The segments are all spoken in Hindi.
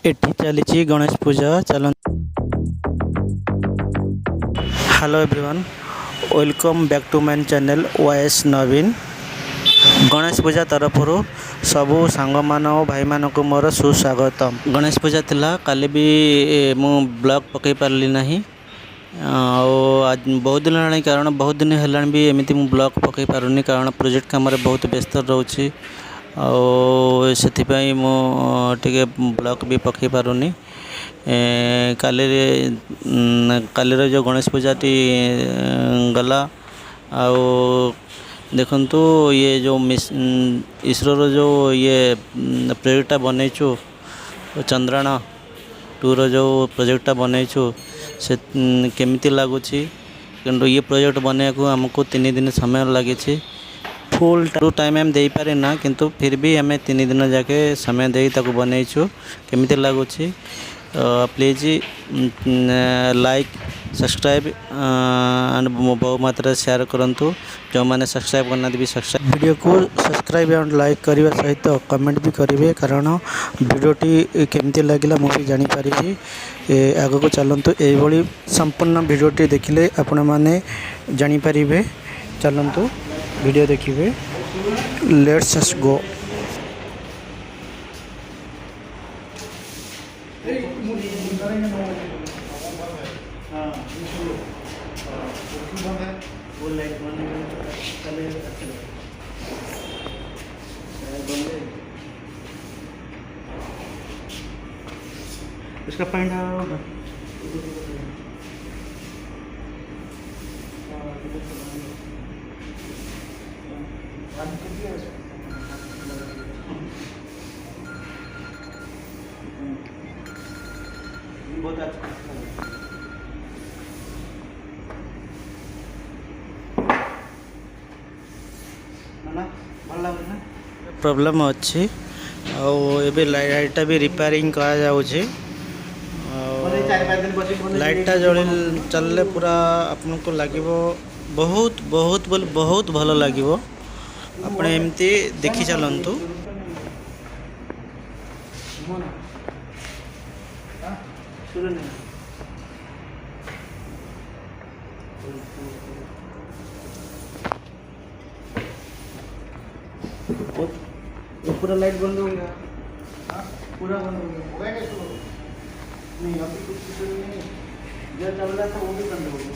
एठी चली गणेश पूजा चल। Hello everyone, welcome back to my channel वाएस नवीन। गणेश पूजा तरफ सबू सांग मान भाई मान को मोर सुस्वागत। गणेश पूजा थिला काली भी मु ब्लॉग पकई पारली नहीं। आज बहुत दिन है कारण बहुत दिन है भी एमती मु ब्लॉग पकई पारुनी कारण प्रोजेक्ट काम बहुत व्यस्त रोचे से मुझे ब्लॉग भी पकई पारुनी। काली जो गणेश पूजा टी गला आओ देखंतु ये जो इसरो जो ये प्रोजेक्टा बनईचु चंद्रायण 2 जो प्रोजेक्टा बनईचु से केमिति लगुच किंतु ये प्रोजेक्ट बनने को हमको 3 दिन समय लगी। फुल टाइम हम दे पारे ना किंतु फिर भी हमें 3 दिन जाके समय दे ताको बनईचु केमिति लगुच। प्लीज लाइक सब्सक्राइब एंड बहु मात्रा शेयर करंतु। जो मैंने सब्सक्राइब करना भी सब्सक्राइब वीडियो को सब्सक्राइब एंड लाइक करने सहित कमेंट भी करेंगे कारण वीडियोटी केमती लगिला मुझे जानीपारि। आग को चलतु ये संपूर्ण वीडियोटी देखिले आपण मैंने जानीपारे। चलतु वीडियो देखिए। Let's just go. इसका पॉइंट होगा बहुत अच्छा प्रॉब्लम अच्छी आबे लाइटा भी रिपेयरिंग करा जाउछे। लाइटा जल चलले पूरा आपन को लगिवो बहुत बहुत बोल बहुत भल लगिवो। आपण एमती देखि चलंतु। पूरा लाइट बंद हो गया। पूरा बंद हो गया नहीं अभी कुछ नहीं जो चल रहा था वो भी बंद हो गया।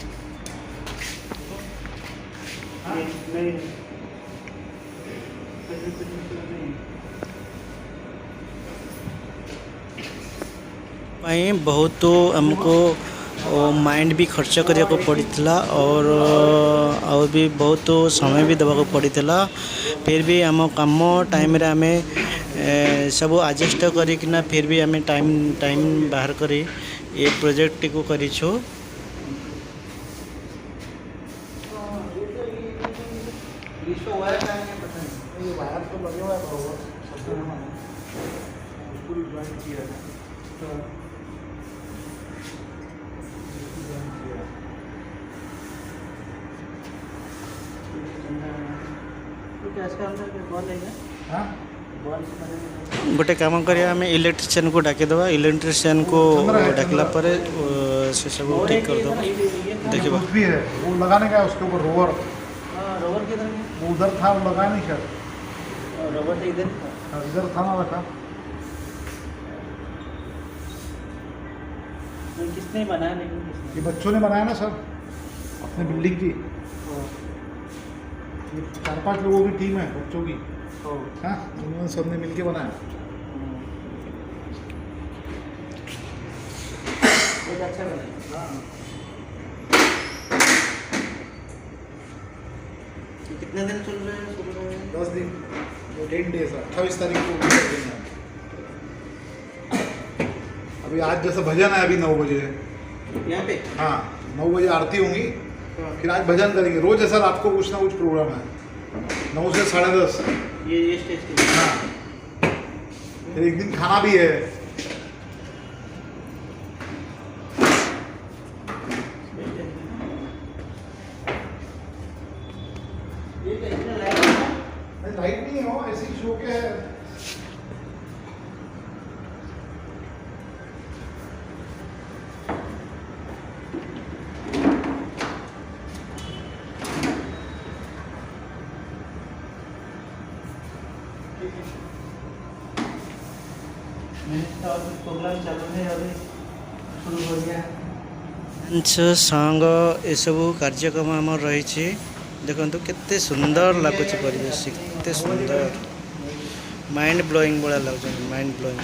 नहीं बहुत हमको माइंड भी खर्च करिया को पड़ता और भी बहुत समय भी देवा को पड़ता। फिर भी आम काम टाइम रे आमे सब एडजस्ट करिकना फिर भी आमे टाइम बाहर करी ये प्रोजेक्ट को करिछु। गोटे काम करिया हमें इलेक्ट्रिशियन को डाकीदे। इलेक्ट्रिशियन को डाकला पर से सब ठीक कर दो। देखिए भी है वो लगाने का उसके ऊपर रोवर रोवर किधर वो उधर था वो लगा नहीं सर। रोवर तो इधर था ना रखा। किसने बनाया लेकिन किसने? ये बच्चों ने बनाया ना सर अपने बिल्डिंग की। 4-5 लोगों की टीम है बच्चों की। हाँ उन्होंने सबने मिलके बनाया। अच्छा बना। कितने दिन चल रहे हैं? 10 दिन 10 डेज 28 तारीख को देना। अभी आज जैसा भजन है अभी 9 बजे यहाँ पे। हाँ 9 बजे आरती होंगी। फिर आज भजन करेंगे। रोज ऐसा रात को कुछ ना कुछ प्रोग्राम है 9 से 10:30। ये स्टेज के। हाँ फिर एक दिन खाना भी है। लाइट नहीं हो ऐसे ही शो के है। प्रोग्राम चालू है अभी शुरू हो गया संग एसबू कार्यक्रम आम रही देखो केते सुंदर लगुच परिवेश केते सुंदर माइंड ब्लोइंग बड़ा लगुच माइंड ब्लोइंग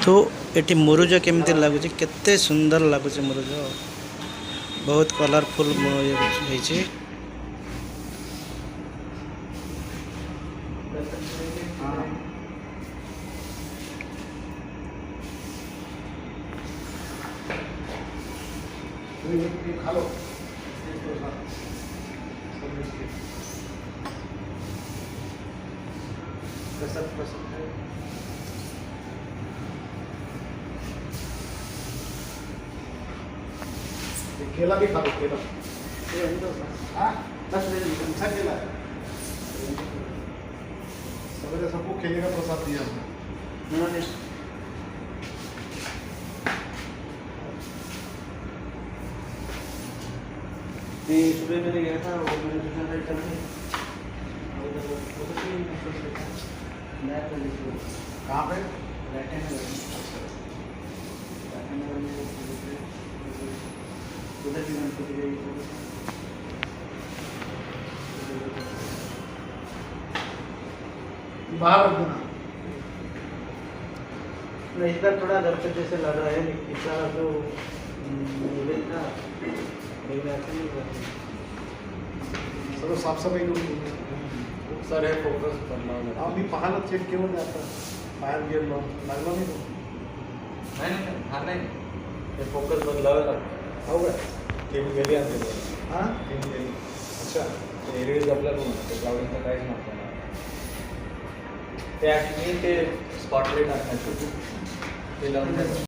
तो ये मुरुज केमती लगुच केते सुंदर लगुच मुरुज बहुत कलरफुल होइछि खा लो केला भी खा लो केला हाँ बस अच्छा केला सवेरे सबको केले का प्रसाद दिया हमने सुबह मैंने गया था वो मैंने सोचा चल कहाँ पे बाहर रख देना नहीं इधर थोड़ा घर पे जैसे लग रहा है इस तरह तो मिले था सर्व साफ सफाई करून सर हे फोकस करणार आम्ही पाहायला चेक केलं नाही आता बाहेर गेलो लागला नाही तो नाही हा नाही हे फोकस बदलावे लागतं हो काय टीम गेली आणि हां टीम गेली अच्छा एरियाज आपल्याला ते क्लाउडिंगचं काहीच नव्हतं ते ॲक्च्युली ते स्पॉटलाईट टाकायचं ते लावून